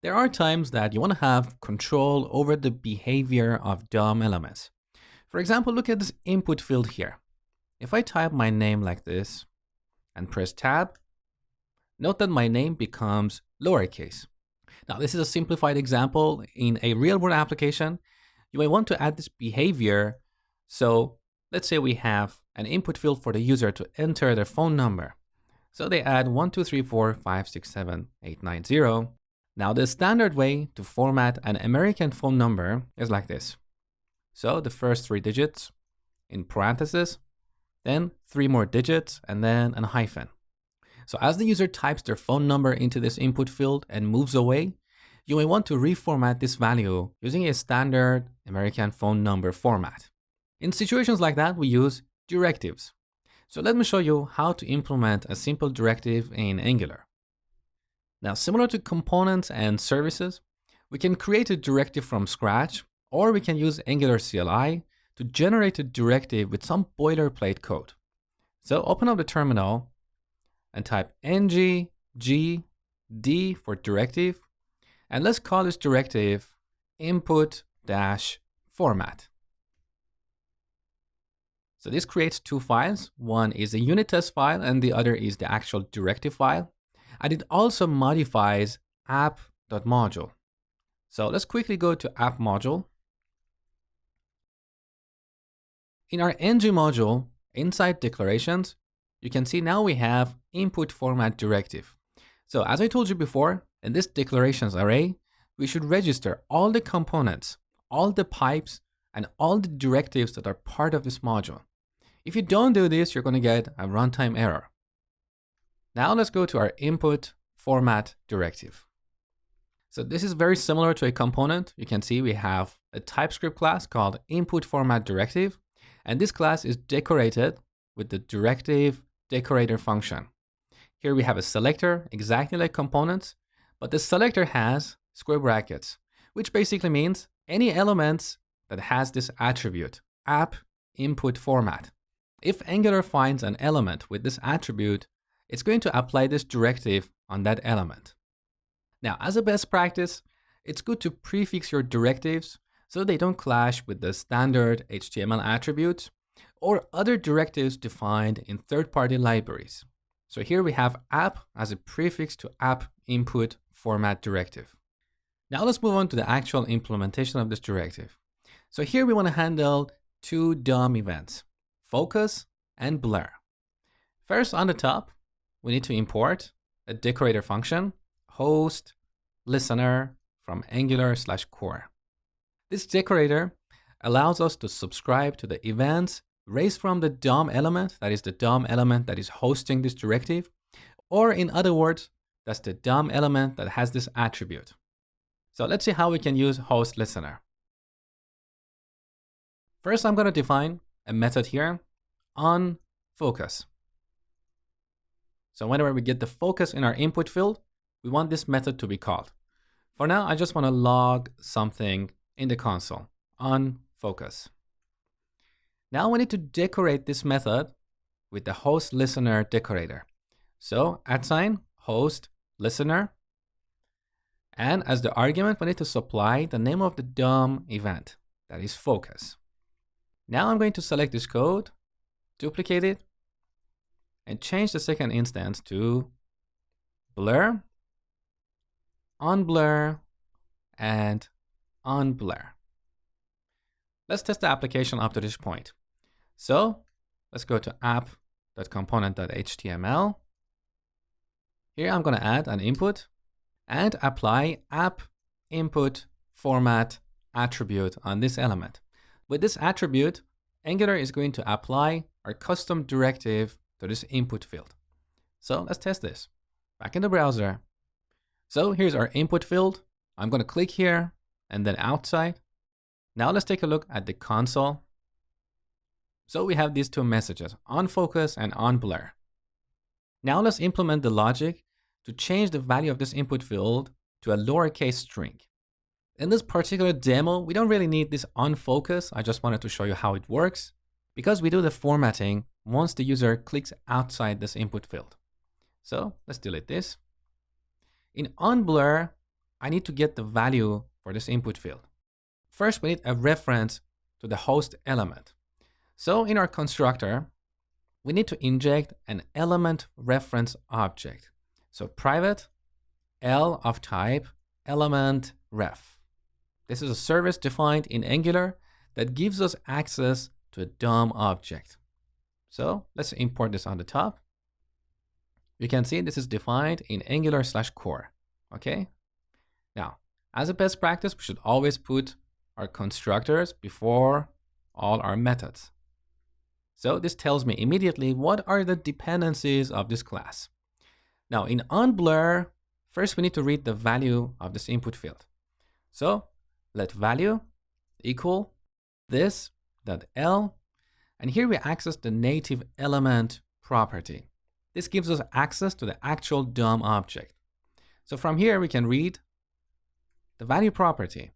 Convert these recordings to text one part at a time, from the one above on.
There are times that you want to have control over the behavior of DOM elements. For example, look at this input field here. If I type my name like this and press tab, note that my name becomes lowercase. Now, this is a simplified example. In a real-world application, you may want to add this behavior. So let's say we have an input field for the user to enter their phone number. So they add 12345678890. Now, the standard way to format an American phone number is like this. So the first 3 digits in parentheses, then 3 more digits, and then a hyphen. So as the user types their phone number into this input field and moves away, you may want to reformat this value using a standard American phone number format. In situations like that, we use directives. So let me show you how to implement a simple directive in Angular. Now, similar to components and services, we can create a directive from scratch, or we can use Angular CLI to generate a directive with some boilerplate code. So open up the terminal and type ng g d for directive, and let's call this directive input-format. So this creates 2 files. One is a unit test file and the other is the actual directive file. And it also modifies app.module. So let's quickly go to app module. In our ng module, inside declarations, you can see now we have input format directive. So as I told you before, in this declarations array, we should register all the components, all the pipes, and all the directives that are part of this module. If you don't do this, you're going to get a runtime error. Now let's go to our input format directive. So this is very similar to a component. You can see we have a TypeScript class called input format directive, and this class is decorated with the directive decorator function. Here we have a selector exactly like components, but the selector has square brackets, which basically means any elements that has this attribute, app input format. If Angular finds an element with this attribute, it's going to apply this directive on that element. Now, as a best practice, it's good to prefix your directives so they don't clash with the standard HTML attributes or other directives defined in third-party libraries. So here we have app as a prefix to app input format directive. Now let's move on to the actual implementation of this directive. So here we want to handle 2 DOM events, focus and blur. First, on the top, we need to import a decorator function, host listener from Angular/core. This decorator allows us to subscribe to the events raised from the DOM element, that is the DOM element that is hosting this directive, or in other words, that's the DOM element that has this attribute. So let's see how we can use host listener. First, I'm going to define a method here on focus. So whenever we get the focus in our input field, we want this method to be called. For now, I just want to log something in the console on focus. Now we need to decorate this method with the host listener decorator. So @ host listener. And as the argument, we need to supply the name of the DOM event, that is focus. Now I'm going to select this code, duplicate it, and change the second instance to blur, unblur, and unblur. Let's test the application up to this point. So let's go to app.component.html. Here I'm going to add an input and apply app input format attribute on this element. With this attribute, Angular is going to apply our custom directive to this input field. So let's test this. Back in the browser. So here's our input field. I'm going to click here and then outside. Now let's take a look at the console. So we have these 2 messages, on focus and on blur. Now let's implement the logic to change the value of this input field to a lowercase string. In this particular demo, we don't really need this on focus. I just wanted to show you how it works because we do the formatting once the user clicks outside this input field. So let's delete this. In on blur, I need to get the value for this input field. First, we need a reference to the host element. So in our constructor, we need to inject an element reference object. So private L of type element ref. This is a service defined in Angular that gives us access to a DOM object. So let's import this on the top. You can see this is defined in Angular/core. Okay. Now, as a best practice, we should always put our constructors before all our methods. So this tells me immediately what are the dependencies of this class. Now in onBlur, first we need to read the value of this input field. So let value equal this.l, and here we access the native element property. This gives us access to the actual DOM object. So from here we can read the value property,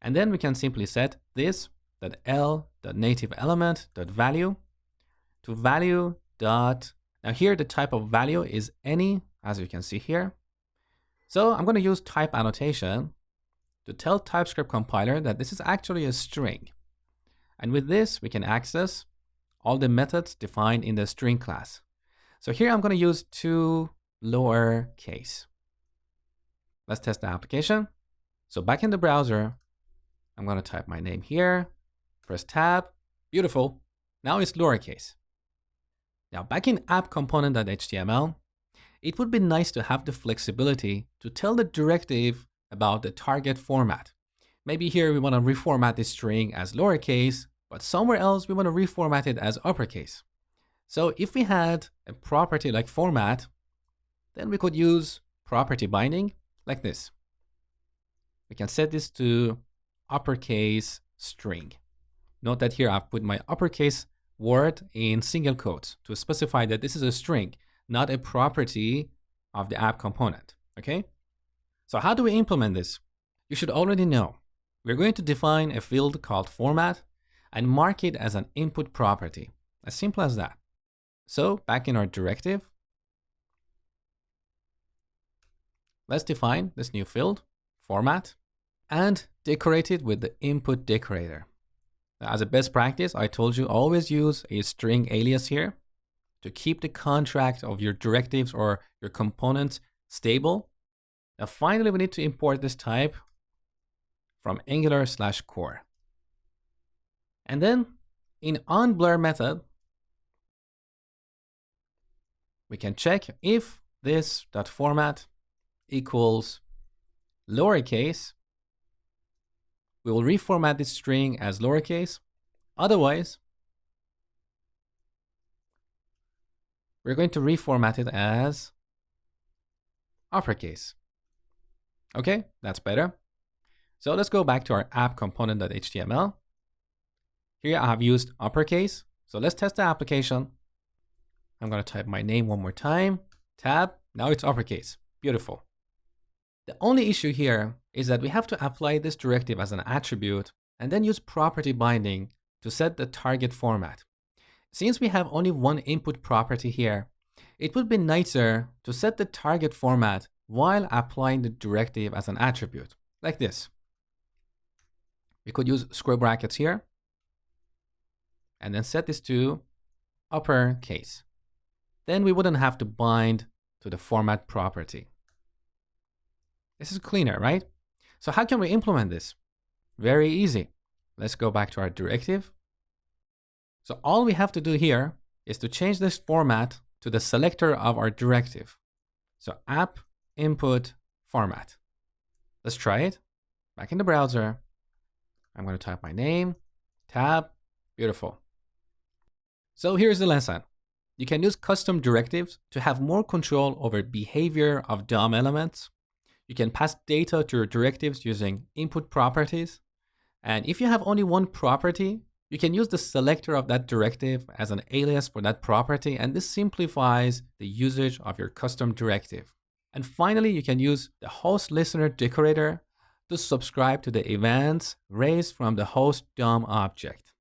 and then we can simply set this.l.nativeElement.value to value dot. Now here the type of value is any, as you can see here. So I'm going to use type annotation to tell TypeScript compiler that this is actually a string. And with this, we can access all the methods defined in the string class. So here I'm going to use 2 lowercase. Let's test the application. So back in the browser, I'm going to type my name here, press tab, beautiful. Now it's lowercase. Now back in app component.html, it would be nice to have the flexibility to tell the directive about the target format. Maybe here we want to reformat this string as lowercase, but somewhere else we want to reformat it as uppercase. So if we had a property like format, then we could use property binding like this. We can set this to uppercase string. Note that here I've put my uppercase word in single quotes to specify that this is a string, not a property of the app component. Okay? So how do we implement this? You should already know. We're going to define a field called format and mark it as an input property. As simple as that. So back in our directive, let's define this new field, format, and decorate it with the input decorator. Now, as a best practice, I told you always use a string alias here to keep the contract of your directives or your components stable. Now finally, we need to import this type from Angular/core. And then in onBlur method, we can check if this.format equals lowercase. We will reformat this string as lowercase. Otherwise, we're going to reformat it as uppercase. Okay, that's better. So let's go back to our app component.html. Here I have used uppercase. So let's test the application. I'm going to type my name one more time. Tab. Now it's uppercase. Beautiful. The only issue here is that we have to apply this directive as an attribute and then use property binding to set the target format. Since we have only one input property here, it would be nicer to set the target format while applying the directive as an attribute, like this. We could use square brackets here and then set this to uppercase. Then we wouldn't have to bind to the format property. This is cleaner, right? So how can we implement this? Very easy. Let's go back to our directive. So all we have to do here is to change this format to the selector of our directive. So app input format. Let's try it. Back in the browser, I'm going to type my name, tab, beautiful. So here's the lesson. You can use custom directives to have more control over behavior of DOM elements. You can pass data to your directives using input properties. And if you have only one property, you can use the selector of that directive as an alias for that property, and this simplifies the usage of your custom directive. And finally, you can use the host listener decorator to subscribe to the events raised from the host DOM object.